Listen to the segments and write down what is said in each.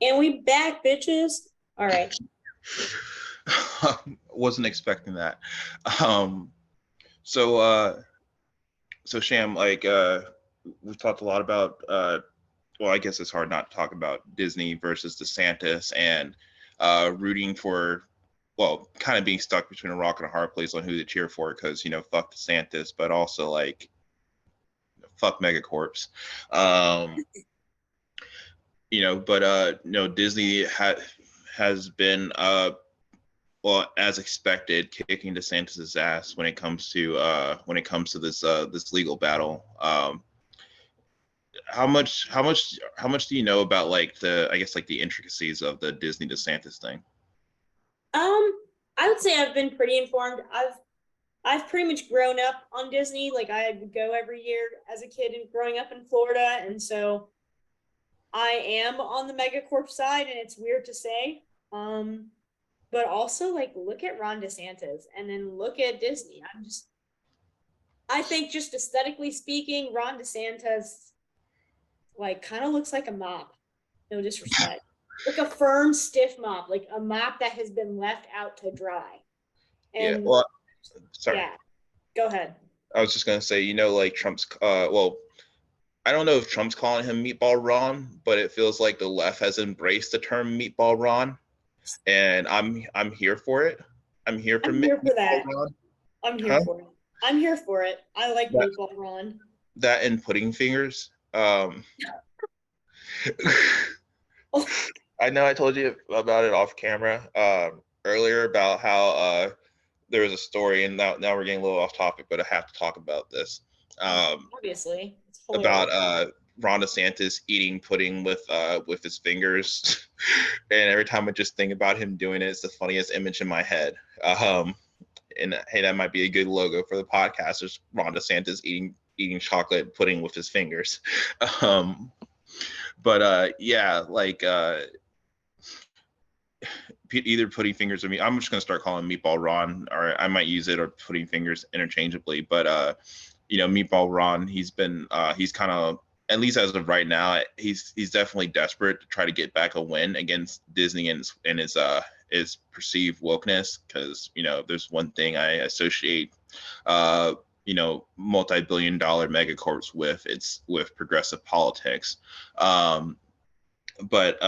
And we back, bitches. All right. Wasn't expecting that. Um, so uh, so Sham, we've talked a lot about well, I guess it's hard not to talk about Disney versus DeSantis and rooting for, well, kind of being stuck between a rock and a hard place on who to cheer for because fuck DeSantis, but also like fuck megacorps. Um, but Disney has been well, as expected, kicking DeSantis's ass when it comes to this legal battle. How much do you know about like the I guess like the intricacies of the Disney DeSantis thing? I would say I've been pretty informed. I've pretty much grown up on Disney. Like I would go every year as a kid and growing up in Florida, and so I am on the megacorp side, and it's weird to say. But also like look at Ron DeSantis and then look at Disney. I think just aesthetically speaking, Ron DeSantis like kind of looks like a mop. No disrespect. Like a firm, stiff mop, like a mop that has been left out to dry. Yeah, And well, sorry, yeah, go ahead. I was just gonna say, like Trump's well, I don't know if Trump's calling him Meatball Ron, but it feels like the left has embraced the term Meatball Ron, and I'm here for it. I'm here for I'm here for Meatball that. Ron. I'm here Huh? for it. I'm here for it. I like That meatball Ron. that and pudding fingers. Oh, I know I told you about it off camera earlier about how there was a story, and now we're getting a little off topic, but I have to talk about this obviously, it's about hilarious. Ron DeSantis eating pudding with his fingers, and every time I just think about him doing it, it's the funniest image in my head. Um, and hey, that might be a good logo for the podcast. Is Ron DeSantis eating chocolate pudding with his fingers. Um, but yeah, like either putting fingers or me. I'm just gonna start calling Meatball Ron, or I might use it or putting fingers interchangeably. But Meatball Ron, he's kind of, at least as of right now, he's definitely desperate to try to get back a win against Disney and his perceived wokeness. Because there's one thing I associate multi-billion-dollar megacorps with progressive politics. Um, but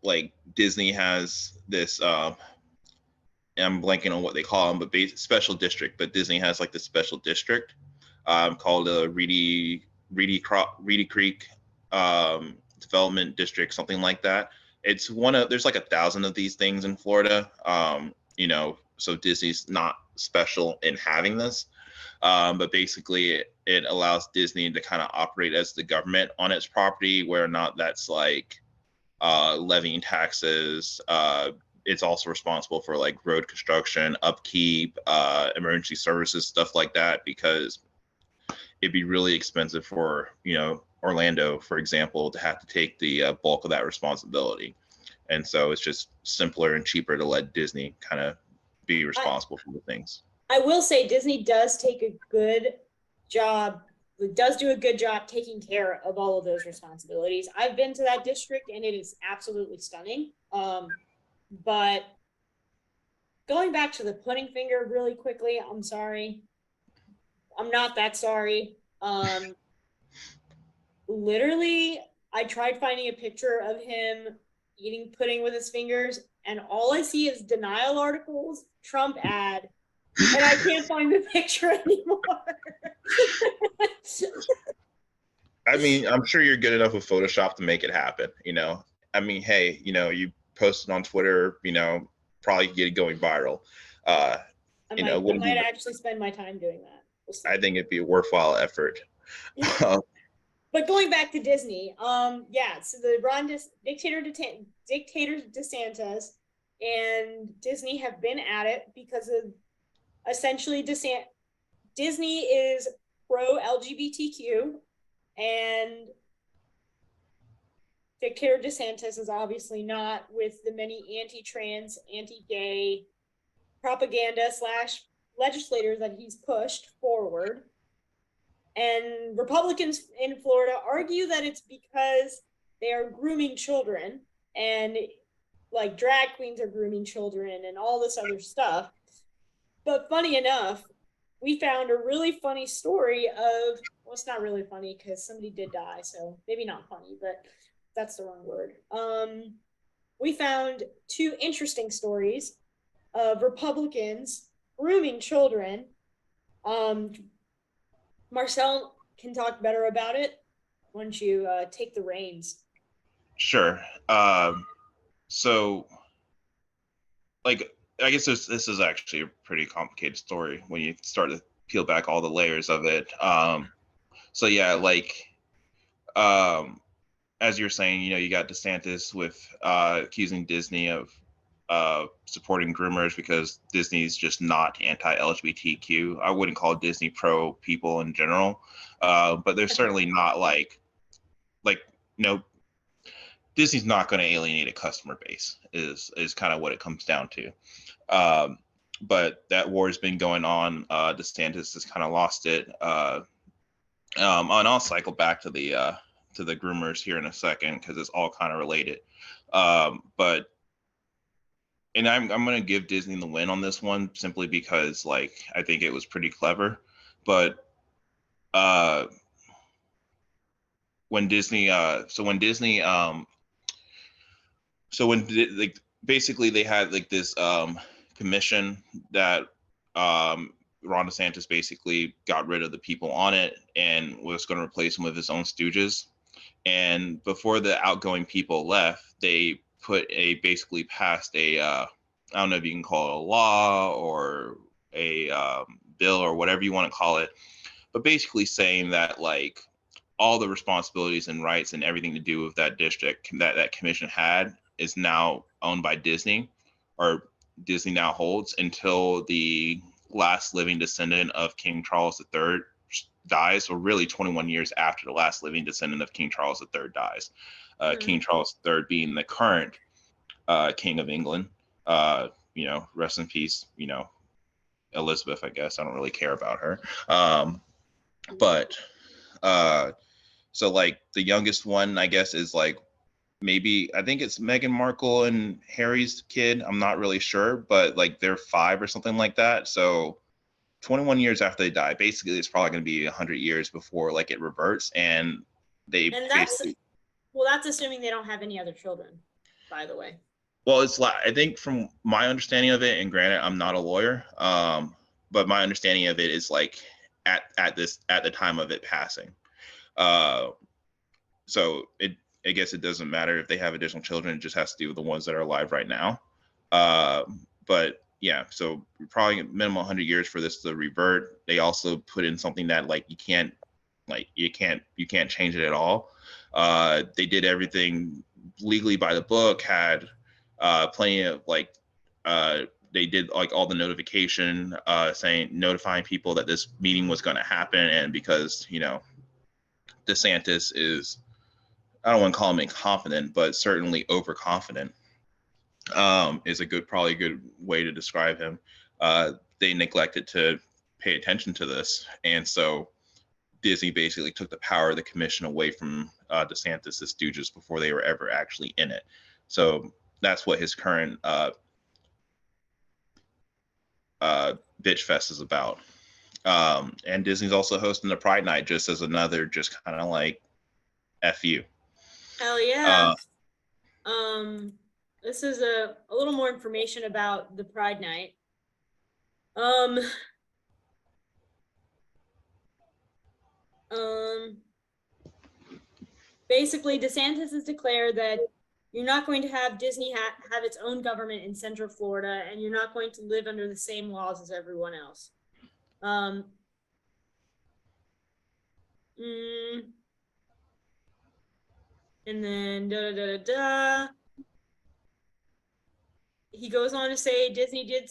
like Disney has this I'm blanking on what they call them, but special district. But Disney has like this special district called Reedy Creek Development District, something like that. It's one of there's like 1,000 of these things in Florida. So Disney's not special in having this, but basically it allows Disney to kind of operate as the government on its property, where or not that's like levying taxes. It's also responsible for like road construction, upkeep, emergency services, stuff like that, because it'd be really expensive for Orlando, for example, to have to take the bulk of that responsibility. And so it's just simpler and cheaper to let Disney kind of be I, responsible for the things. I will say Disney does take a good job, does do a good job taking care of all of those responsibilities. I've been to that district and it is absolutely stunning. But going back to the pudding finger really quickly, I'm sorry. I'm not that sorry. Literally, I tried finding a picture of him eating pudding with his fingers, and all I see is denial articles, Trump ad, and I can't find the picture anymore. I mean, I'm sure you're good enough with Photoshop to make it happen. I mean, hey, you posted on Twitter, probably get it going viral. Uh, I wouldn't might be. actually spend my time doing that. We'll I see. think it'd be a worthwhile effort. Um, But going back to Disney, yeah, so the dictator DeSantis and Disney have been at it because of essentially Disney is pro LGBTQ, and dictator DeSantis is obviously not, with the many anti-trans, anti-gay propaganda slash legislators that he's pushed forward. And Republicans in Florida argue that it's because they are grooming children, and like drag queens are grooming children and all this other stuff. But funny enough, we found a really funny story of, well, it's not really funny because somebody did die, so maybe not funny, but that's the wrong word. We found two interesting stories of Republicans grooming children. Um, Marcel can talk better about it. Why don't you take the reins? Sure. So, like, I guess this is actually a pretty complicated story when you start to peel back all the layers of it. So yeah, like, um, as you're saying, you got Desantis with accusing Disney of supporting groomers because Disney's just not anti-LGBTQ. I wouldn't call Disney pro people in general, but they're certainly not like you know Disney's not going to alienate a customer base is kind of what it comes down to. Um, but that war has been going on. DeSantis has kind of lost it. And I'll cycle back to the groomers here in a second because it's all kind of related. But and I'm going to give Disney the win on this one simply because like I think it was pretty clever. But uh, when Disney, so when like basically they had like this commission that Ron DeSantis basically got rid of the people on it and was going to replace them with his own stooges. And before the outgoing people left, they basically passed a I don't know if you can call it a law or a bill or whatever you want to call it, but basically saying that like all the responsibilities and rights and everything to do with that district that commission had is now owned by Disney, or Disney now holds until the last living descendant of King Charles III dies, or really 21 years after the last living descendant of King Charles III dies. King Charles III being the current King of England. Rest in peace, Elizabeth, I guess. I don't really care about her. But so like the youngest one, I guess, is like maybe I think it's Meghan Markle and Harry's kid. I'm not really sure, but like they're 5 or something like that. So 21 years after they die, basically it's probably going to be 100 years before like it reverts, and that's assuming they don't have any other children, by the way. Well, it's like I think from my understanding of it, and granted, I'm not a lawyer, but my understanding of it is like at the time of it passing. Uh, so I guess it doesn't matter if they have additional children; it just has to do with the ones that are alive right now. But yeah, so probably minimum 100 years for this to revert. They also put in something that like you can't change it at all. They did everything legally by the book. Had plenty of like they did like all the notification notifying people that this meeting was going to happen, and because DeSantis is, I don't want to call him incompetent, but certainly overconfident, is probably a good way to describe him. They neglected to pay attention to this, and so Disney basically took the power of the commission away from DeSantis' stooges before they were ever actually in it. So that's what his current bitch fest is about. And Disney's also hosting the Pride Night just as another just kind of like F you. Hell yeah. This is a little more information about the Pride Night. Basically, DeSantis has declared that you're not going to have Disney have its own government in Central Florida, and you're not going to live under the same laws as everyone else. And then he goes on to say Disney did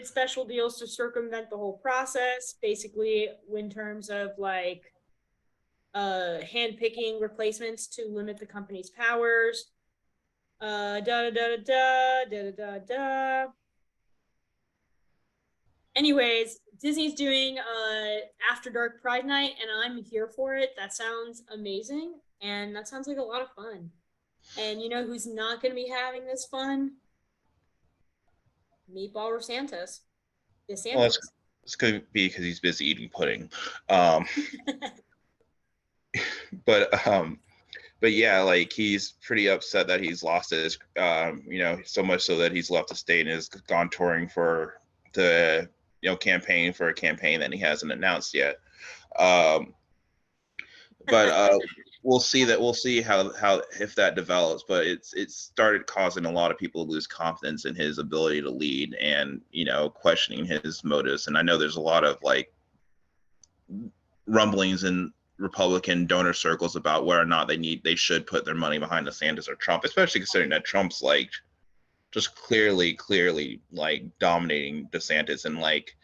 special deals to circumvent the whole process, basically in terms of like hand-picking replacements to limit the company's powers. Anyways, Disney's doing After Dark Pride Night, and I'm here for it. That sounds amazing, and that sounds like a lot of fun. And you know who's not going to be having this fun? Meatball or Santos. Well, DeSantis. it's going to be because he's busy eating pudding. Um, but but yeah, like he's pretty upset that he's lost his, so much so that he's left the state and has gone touring for the, campaign for a campaign that he hasn't announced yet. Um, but we'll see that. We'll see how if that develops. But it's started causing a lot of people to lose confidence in his ability to lead, and questioning his motives. And I know there's a lot of like rumblings in Republican donor circles about whether or not they should put their money behind DeSantis or Trump, especially considering that Trump's like just clearly like dominating DeSantis, and like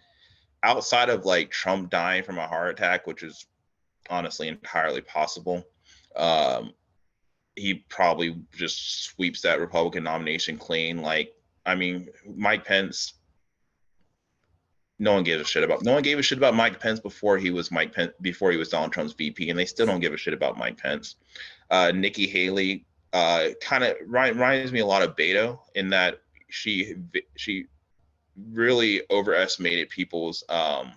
outside of like Trump dying from a heart attack, which is honestly entirely possible, he probably just sweeps that Republican nomination clean. Like, I mean, Mike Pence, no one gave a shit about. No one gave a shit about Mike Pence before he was Donald Trump's VP, and they still don't give a shit about Mike Pence. Nikki Haley kind of reminds me a lot of Beto in that she really overestimated people's how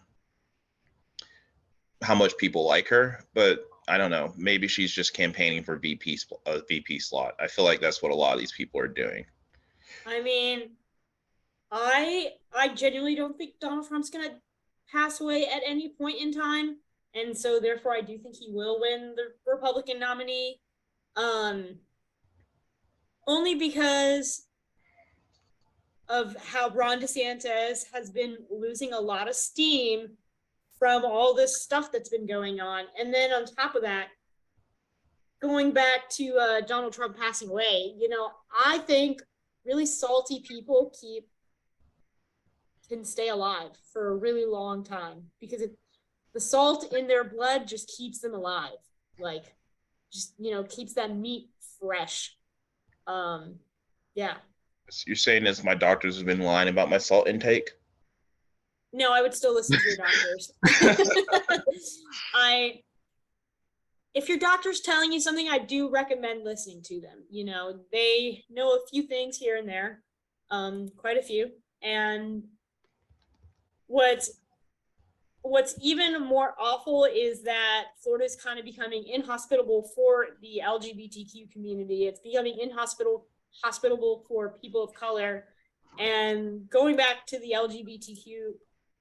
much people like her, but I don't know. Maybe she's just campaigning for VP slot. I feel like that's what a lot of these people are doing. I mean, I genuinely don't think Donald Trump's gonna pass away at any point in time, and so therefore I do think he will win the Republican nominee. Um, Only because of how Ron DeSantis has been losing a lot of steam from all this stuff that's been going on, and then on top of that, going back to Donald Trump passing away, I think really salty people can stay alive for a really long time because the salt in their blood just keeps them alive, like just keeps that meat fresh. Yeah. So you're saying this? My doctors have been lying about my salt intake. No, I would still listen to your doctors. I If your doctor's telling you something, I do recommend listening to them. They know a few things here and there, quite a few. And what's even more awful is that Florida is kind of becoming inhospitable for the LGBTQ community. It's becoming hospitable for people of color. And going back to the LGBTQ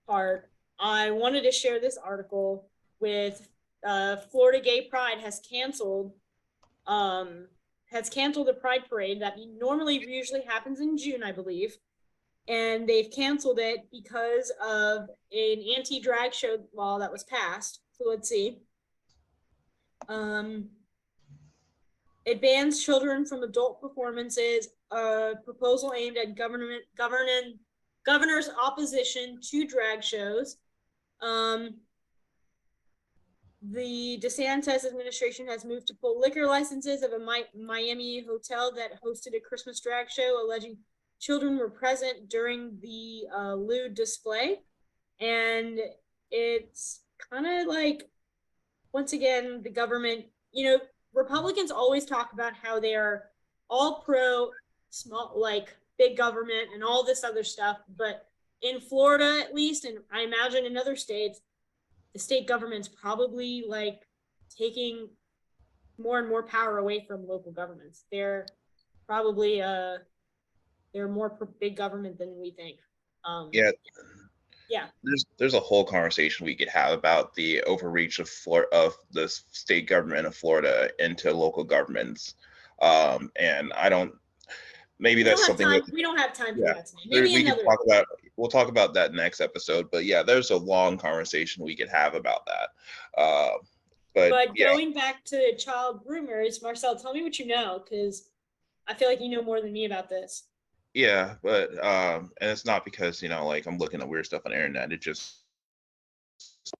part, I wanted to share this article with Florida Gay Pride has canceled the Pride Parade that normally usually happens in June, I believe. And they've canceled it because of an anti-drag show law that was passed. So let's see. It bans children from adult performances, a proposal aimed at governor's opposition to drag shows. The DeSantis administration has moved to pull liquor licenses of a Miami hotel that hosted a Christmas drag show, alleging children were present during the lewd display. And it's kind of like, once again, the government, Republicans always talk about how they are all pro small, like big government and all this other stuff. But in Florida, at least, and I imagine in other states, the state government's probably like taking more and more power away from local governments. They're probably they're more big government than we think. Yeah. Yeah. There's a whole conversation we could have about the overreach of the state government of Florida into local governments. And I don't. Maybe that's something that we don't have time for yeah, that today. Maybe we another. can talk about. We'll talk about that next episode. But yeah, there's a long conversation we could have about that. But yeah. Going back to child groomers, Marcel, tell me what you know, because I feel like you know more than me about this. Yeah, but and it's not because like I'm looking at weird stuff on the internet. It just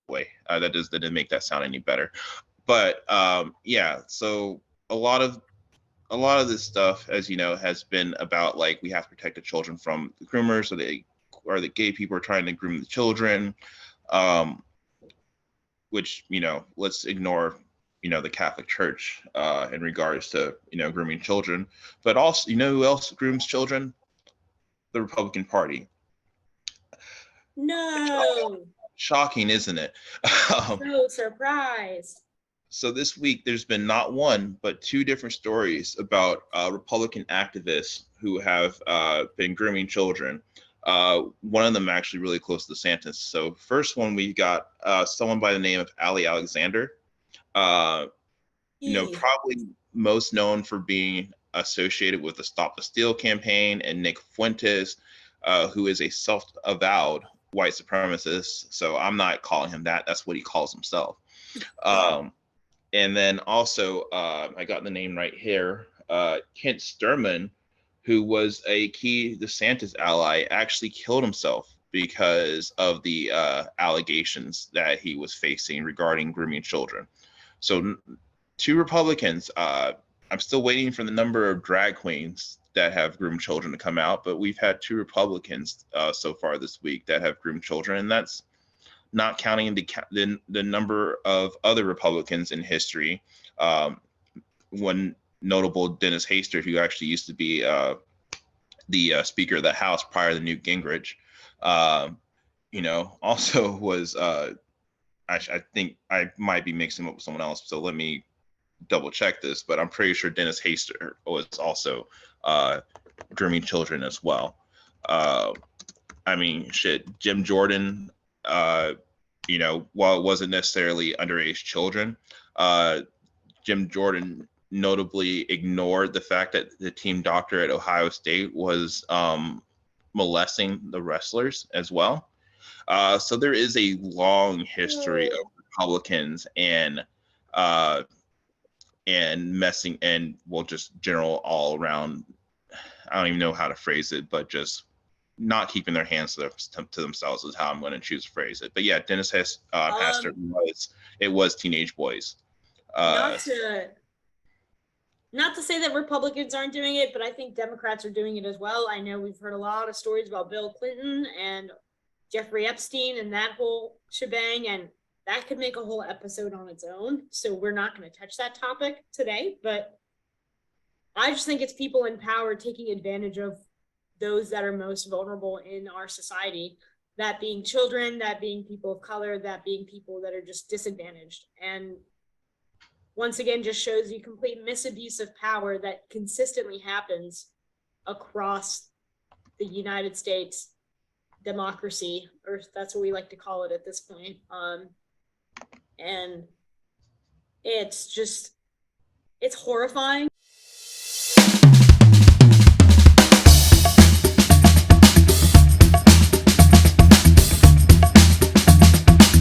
way that didn't make that sound any better. But yeah, so a lot of this stuff, as you know, has been about like we have to protect the children from the groomers, or the gay people are trying to groom the children, which let's ignore the Catholic Church in regards to grooming children, but also who else grooms children? The Republican Party. No. Shocking, isn't it? So surprised. So this week, there's been not one, but two different stories about Republican activists who have been grooming children. One of them actually really close to Desantis. So first one, we got someone by the name of Ali Alexander. Probably most known for being associated with the Stop the Steal campaign, and Nick Fuentes, who is a self-avowed white supremacist. So I'm not calling him that. That's what he calls himself. And then also, I got the name right here, Kent Sturman, who was a key DeSantis ally, actually killed himself because of the allegations that he was facing regarding grooming children. So two Republicans, I'm still waiting for the number of drag queens that have groomed children to come out, but we've had two Republicans so far this week that have groomed children, and that's not counting the number of other Republicans in history. One notable, Dennis Hastert, who actually used to be the Speaker of the House prior to Newt Gingrich, also was, I think I might be mixing him up with someone else, so let me double check this, but I'm pretty sure Dennis Hastert was also grooming children as well. Jim Jordan, while it wasn't necessarily underage children, Jim Jordan notably ignored the fact that the team doctor at Ohio State was molesting the wrestlers as well. So there is a long history of Republicans and messing, and just general all around, I don't even know how to phrase it, but just not keeping their hands to themselves is how I'm going to choose to phrase it. But yeah, Dennis Hastert was teenage boys. Not to say that Republicans aren't doing it, but I think Democrats are doing it as well. I know we've heard a lot of stories about Bill Clinton and Jeffrey Epstein and that whole shebang, and that could make a whole episode on its own. So we're not going to touch that topic today, but I just think it's people in power taking advantage of those that are most vulnerable in our society, that being children, that being people of color, that being people that are just disadvantaged. And once again, just shows you complete misabuse of power that consistently happens across the United States democracy, or that's what we like to call it at this point. And it's horrifying.